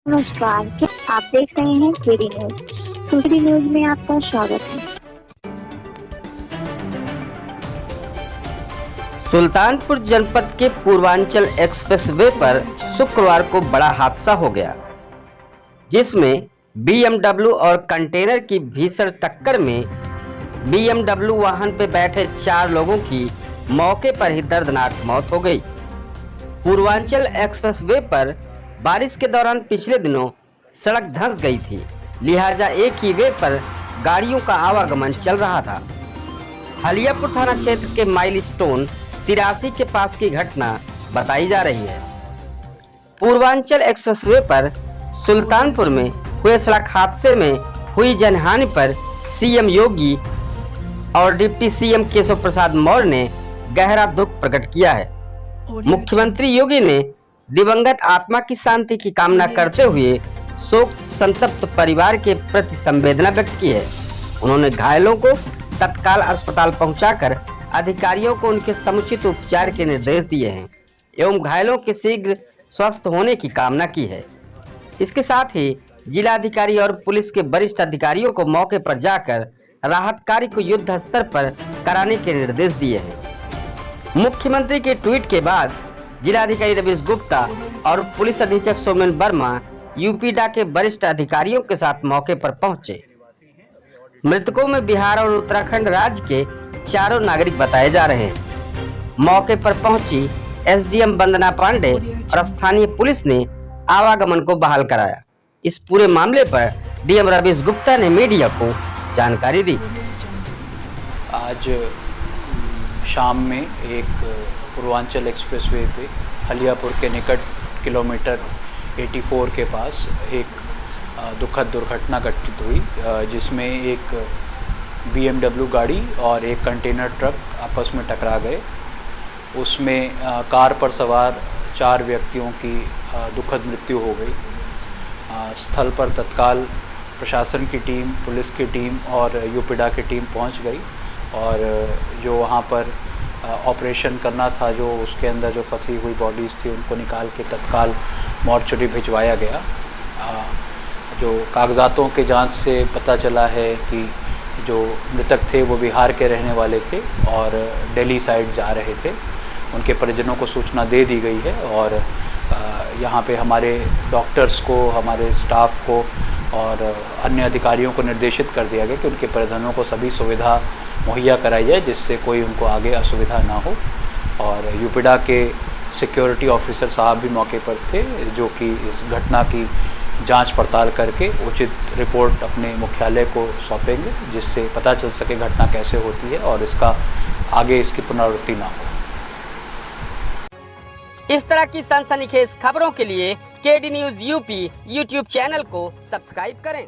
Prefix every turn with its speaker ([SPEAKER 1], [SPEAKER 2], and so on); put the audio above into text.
[SPEAKER 1] नमस्कार, आप देख रहे हैं केडी न्यूज। केडी न्यूज में आपका स्वागत है।
[SPEAKER 2] सुल्तानपुर जनपद के पूर्वांचल एक्सप्रेसवे पर शुक्रवार को बड़ा हादसा हो गया, जिसमें बीएमडब्ल्यू और कंटेनर की भीषण टक्कर में बीएमडब्ल्यू वाहन पर बैठे 4 लोगों की मौके पर ही दर्दनाक मौत हो गई। पूर्वांचल एक्सप्रेसवे पर बारिश के दौरान पिछले दिनों सड़क धंस गई थी, लिहाजा एक ही वे पर गाड़ियों का आवागमन चल रहा था। हलियापुर थाना क्षेत्र के माइलस्टोन 83 के पास की घटना बताई जा रही है। पूर्वांचल एक्सप्रेसवे पर सुल्तानपुर में हुए सड़क हादसे में हुई जनहानि पर सीएम योगी और डिप्टी सीएम केशव प्रसाद मौर्य ने गहरा दुख प्रकट किया है। मुख्यमंत्री योगी ने दिवंगत आत्मा की शांति की कामना करते हुए शोक संतप्त परिवार के प्रति संवेदना व्यक्त की है। उन्होंने घायलों को तत्काल अस्पताल पहुंचाकर अधिकारियों को उनके समुचित उपचार के निर्देश दिए हैं एवं घायलों के शीघ्र स्वस्थ होने की कामना की है। इसके साथ ही जिलाधिकारी और पुलिस के वरिष्ठ अधिकारियों को मौके पर जाकर राहत कार्य को युद्ध स्तर पर कराने के निर्देश दिए हैं। मुख्यमंत्री के ट्वीट के बाद जिलाधिकारी रवीश गुप्ता और पुलिस अधीक्षक सोमेन वर्मा यूपीडा के वरिष्ठ अधिकारियों के साथ मौके पर पहुंचे। मृतकों में बिहार और उत्तराखंड राज्य के 4 नागरिक बताए जा रहे हैं। मौके पर पहुंची एसडीएम वंदना पांडे और स्थानीय पुलिस ने आवागमन को बहाल कराया। इस पूरे मामले पर डीएम रवीश गुप्ता ने मीडिया को जानकारी दी।
[SPEAKER 3] आज शाम में एक पूर्वांचल एक्सप्रेसवे पे हलियापुर के निकट किलोमीटर 84 के पास एक दुखद दुर्घटना घटित हुई, जिसमें एक बीएमडब्ल्यू गाड़ी और एक कंटेनर ट्रक आपस में टकरा गए। उसमें कार पर सवार 4 व्यक्तियों की दुखद मृत्यु हो गई। स्थल पर तत्काल प्रशासन की टीम, पुलिस की टीम और यूपीडा की टीम पहुंच गई और जो वहां पर ऑपरेशन करना था, जो उसके अंदर जो फंसी हुई बॉडीज़ थी उनको निकाल के तत्काल मॉर्चरी भिजवाया गया। जो कागजातों के जांच से पता चला है कि जो मृतक थे वो बिहार के रहने वाले थे और दिल्ली साइड जा रहे थे। उनके परिजनों को सूचना दे दी गई है और यहाँ पे हमारे डॉक्टर्स को, हमारे स्टाफ को और अन्य अधिकारियों को निर्देशित कर दिया गया कि उनके परिजनों को सभी सुविधा मुहैया कराई जाए, जिससे कोई उनको आगे असुविधा ना हो। और यूपीडा के सिक्योरिटी ऑफिसर साहब भी मौके पर थे, जो कि इस घटना की जांच पड़ताल करके उचित रिपोर्ट अपने मुख्यालय को सौंपेंगे, जिससे पता चल सके घटना कैसे होती है और इसका आगे इसकी पुनरावृत्ति ना हो।
[SPEAKER 2] इस तरह की सनसनीखेज खबरों के लिए KD news UP YouTube channel को सब्सक्राइब करें।